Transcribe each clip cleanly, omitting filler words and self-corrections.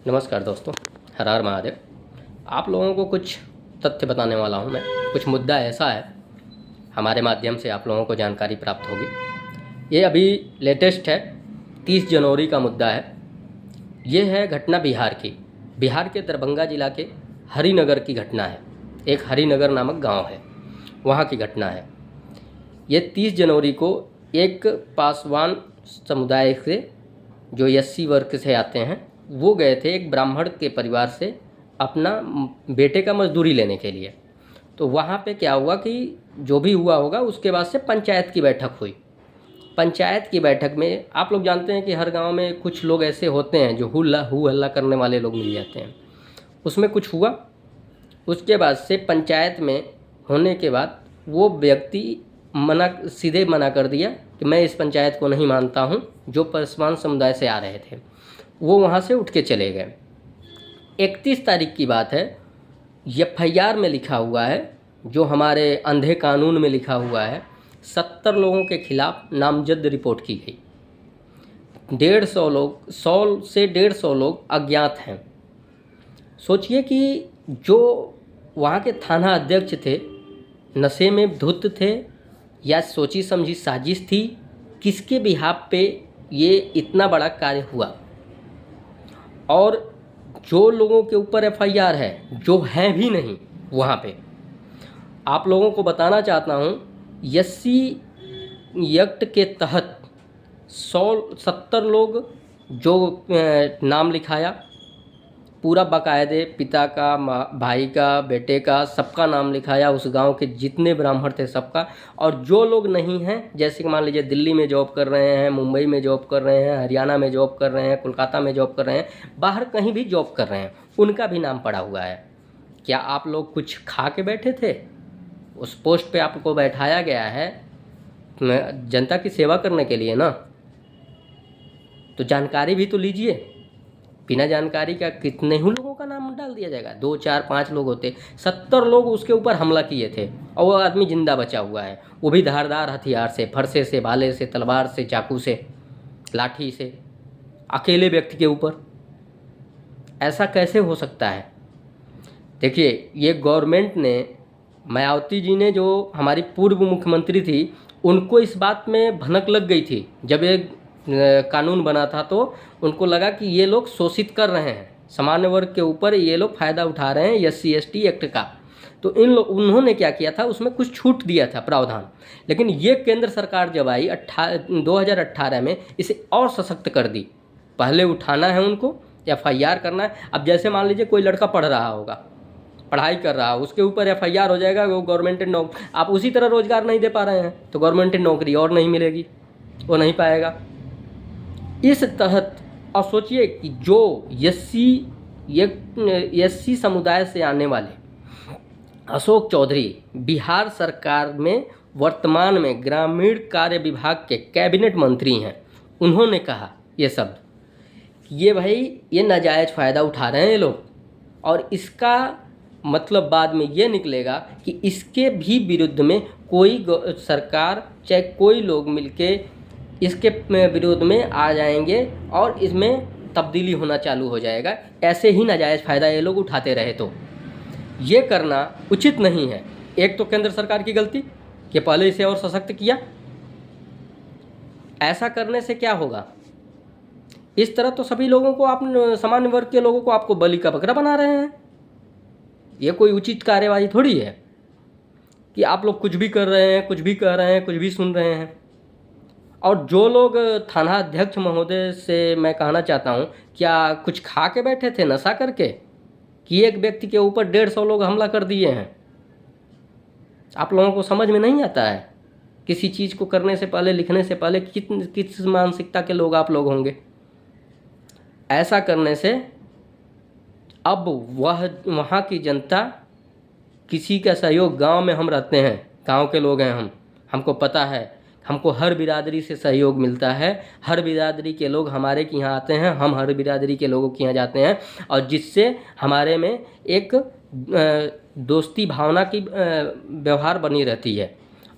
नमस्कार दोस्तों, हर हर महादेव। आप लोगों को कुछ तथ्य बताने वाला हूँ मैं। कुछ मुद्दा ऐसा है, हमारे माध्यम से आप लोगों को जानकारी प्राप्त होगी। ये अभी लेटेस्ट है, 30 जनवरी का मुद्दा है। ये है घटना बिहार की। बिहार के दरभंगा जिला के हरिनगर की घटना है। एक हरिनगर नामक गांव है, वहाँ की घटना है। ये 30 जनवरी को एक पासवान समुदाय से, जो एससी वर्ग से आते हैं, वो गए थे एक ब्राह्मण के परिवार से अपना बेटे का मजदूरी लेने के लिए। तो वहाँ पे क्या हुआ कि जो भी हुआ होगा उसके बाद से पंचायत की बैठक हुई। पंचायत की बैठक में आप लोग जानते हैं कि हर गांव में कुछ लोग ऐसे होते हैं जो हू हल्ला करने वाले लोग मिल जाते हैं। उसमें कुछ हुआ। उसके बाद से पंचायत में होने के बाद वो व्यक्ति सीधे मना कर दिया कि मैं इस पंचायत को नहीं मानता हूँ। जो पासवान समुदाय से आ रहे थे वो वहाँ से उठ के चले गए। 31 तारीख की बात है। एफआईआर में लिखा हुआ है, जो हमारे अंधे कानून में लिखा हुआ है, 70 लोगों के खिलाफ नामजद रिपोर्ट की गई। 150 लोग, 100 से 150 लोग अज्ञात हैं। सोचिए कि जो वहाँ के थाना अध्यक्ष थे, नशे में धुत थे या सोची समझी साजिश थी, किसके बिहाफ पे ये इतना बड़ा कार्य हुआ। और जो लोगों के ऊपर एफआईआर है, जो हैं भी नहीं वहाँ पे, आप लोगों को बताना चाहता हूँ, एससी एक्ट के तहत 70 लोग जो नाम लिखाया, पूरा बाकायदे पिता का, भाई का, बेटे का, सबका नाम लिखाया, उस गांव के जितने ब्राह्मण थे सबका। और जो लोग नहीं हैं, जैसे कि मान लीजिए दिल्ली में जॉब कर रहे हैं, मुंबई में जॉब कर रहे हैं, हरियाणा में जॉब कर रहे हैं, कोलकाता में जॉब कर रहे हैं, बाहर कहीं भी जॉब कर रहे हैं, उनका भी नाम पड़ा हुआ है। क्या आप लोग कुछ खा के बैठे थे? उस पोस्ट पर आपको बैठाया गया है जनता की सेवा करने के लिए ना, तो जानकारी भी तो लीजिए। बिना जानकारी का कितने ही लोगों का नाम डाल दिया जाएगा। 2, 4, 5 लोग होते, 70 लोग उसके ऊपर हमला किए थे और वो आदमी जिंदा बचा हुआ है, वो भी धारदार हथियार से, फरसे से, भाले से, तलवार से, चाकू से, लाठी से, अकेले व्यक्ति के ऊपर। ऐसा कैसे हो सकता है? देखिए, ये गवर्नमेंट ने, मायावती जी ने, जो हमारी पूर्व मुख्यमंत्री थी, उनको इस बात में भनक लग गई थी। जब ये कानून बना था तो उनको लगा कि ये लोग शोषित कर रहे हैं, सामान्य वर्ग के ऊपर ये लोग फ़ायदा उठा रहे हैं एससी एसटी एक्ट का। तो उन्होंने क्या किया था, उसमें कुछ छूट दिया था, प्रावधान। लेकिन ये केंद्र सरकार जब आई 2018 में, इसे और सशक्त कर दी। पहले उठाना है उनको, एफआईआर करना है। अब जैसे मान लीजिए कोई लड़का पढ़ रहा होगा, पढ़ाई कर रहा है, उसके ऊपर एफआईआर हो जाएगा, वो गवर्नमेंट नौकरी, आप उसी तरह रोजगार नहीं दे पा रहे हैं तो गवर्नमेंट नौकरी और नहीं मिलेगी, वो नहीं पाएगा। इस तहत और सोचिए कि जो एससी समुदाय से आने वाले अशोक चौधरी बिहार सरकार में वर्तमान में ग्रामीण कार्य विभाग के कैबिनेट मंत्री हैं, उन्होंने कहा ये शब्द कि ये भाई ये नाजायज़ फ़ायदा उठा रहे हैं ये लोग, और इसका मतलब बाद में ये निकलेगा कि इसके भी विरुद्ध में कोई सरकार, चाहे कोई लोग मिलके इसके विरोध में आ जाएंगे और इसमें तब्दीली होना चालू हो जाएगा। ऐसे ही नाजायज़ फ़ायदा ये लोग उठाते रहे तो ये करना उचित नहीं है। एक तो केंद्र सरकार की गलती कि पहले इसे और सशक्त किया। ऐसा करने से क्या होगा? इस तरह तो सभी लोगों को, आप सामान्य वर्ग के लोगों को आपको बलि का बकरा बना रहे हैं। ये कोई उचित कार्यवाही थोड़ी है कि आप लोग कुछ भी कर रहे हैं, कुछ भी कह रहे हैं, कुछ भी सुन रहे हैं। और जो लोग थाना अध्यक्ष महोदय से मैं कहना चाहता हूँ, क्या कुछ खा के बैठे थे नशा करके कि एक व्यक्ति के ऊपर 150 लोग हमला कर दिए हैं? आप लोगों को समझ में नहीं आता है? किसी चीज़ को करने से पहले, लिखने से पहले किस मानसिकता के लोग आप लोग होंगे? ऐसा करने से अब वहाँ की जनता, किसी का सहयोग, गांव में हम रहते हैं, गांव के लोग हैं हमको पता है, हमको हर बिरादरी से सहयोग मिलता है। हर बिरादरी के लोग हमारे के यहाँ आते हैं, हम हर बिरादरी के लोगों के यहाँ जाते हैं, और जिससे हमारे में एक दोस्ती भावना की व्यवहार बनी रहती है।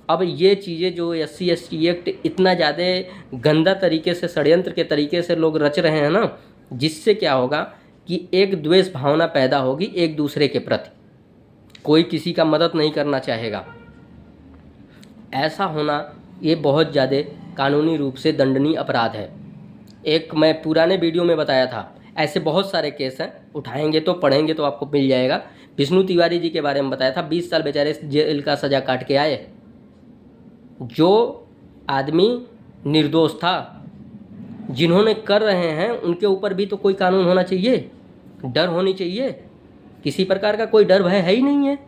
अब ये चीज़ें जो एससी एसटी एक्ट इतना ज़्यादा गंदा तरीके से, षड्यंत्र के तरीके से लोग रच रहे हैं ना, जिससे क्या होगा कि एक द्वेष भावना पैदा होगी एक दूसरे के प्रति, कोई किसी का मदद नहीं करना चाहेगा। ऐसा होना ये बहुत ज़्यादा कानूनी रूप से दंडनीय अपराध है। एक मैं पुराने वीडियो में बताया था, ऐसे बहुत सारे केस हैं, उठाएंगे तो पढ़ेंगे तो आपको मिल जाएगा। विष्णु तिवारी जी के बारे में बताया था, 20 साल बेचारे जेल का सज़ा काट के आए। जो आदमी निर्दोष था, जिन्होंने कर रहे हैं उनके ऊपर भी तो कोई कानून होना चाहिए, डर होनी चाहिए। किसी प्रकार का कोई डर भय है ही नहीं है,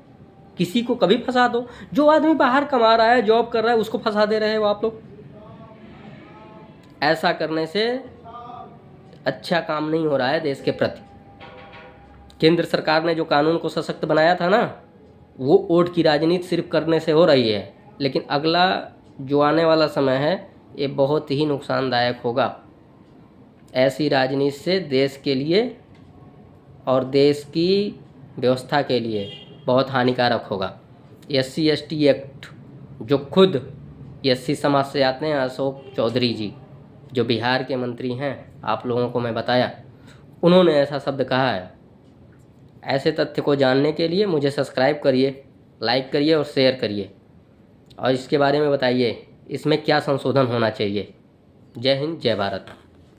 किसी को कभी फंसा दो। जो आदमी बाहर कमा रहा है, जॉब कर रहा है, उसको फंसा दे रहे हो आप लोग। ऐसा करने से अच्छा काम नहीं हो रहा है देश के प्रति। केंद्र सरकार ने जो कानून को सशक्त बनाया था ना, वो वोट की राजनीति सिर्फ करने से हो रही है, लेकिन अगला जो आने वाला समय है ये बहुत ही नुकसानदायक होगा। ऐसी राजनीति से देश के लिए और देश की व्यवस्था के लिए बहुत हानिकारक होगा। SC/ST एक्ट जो खुद SC समाज से आते हैं, अशोक चौधरी जी जो बिहार के मंत्री हैं, आप लोगों को मैं बताया, उन्होंने ऐसा शब्द कहा है। ऐसे तथ्य को जानने के लिए मुझे सब्सक्राइब करिए, लाइक करिए और शेयर करिए, और इसके बारे में बताइए इसमें क्या संशोधन होना चाहिए। जय हिंद, जय भारत।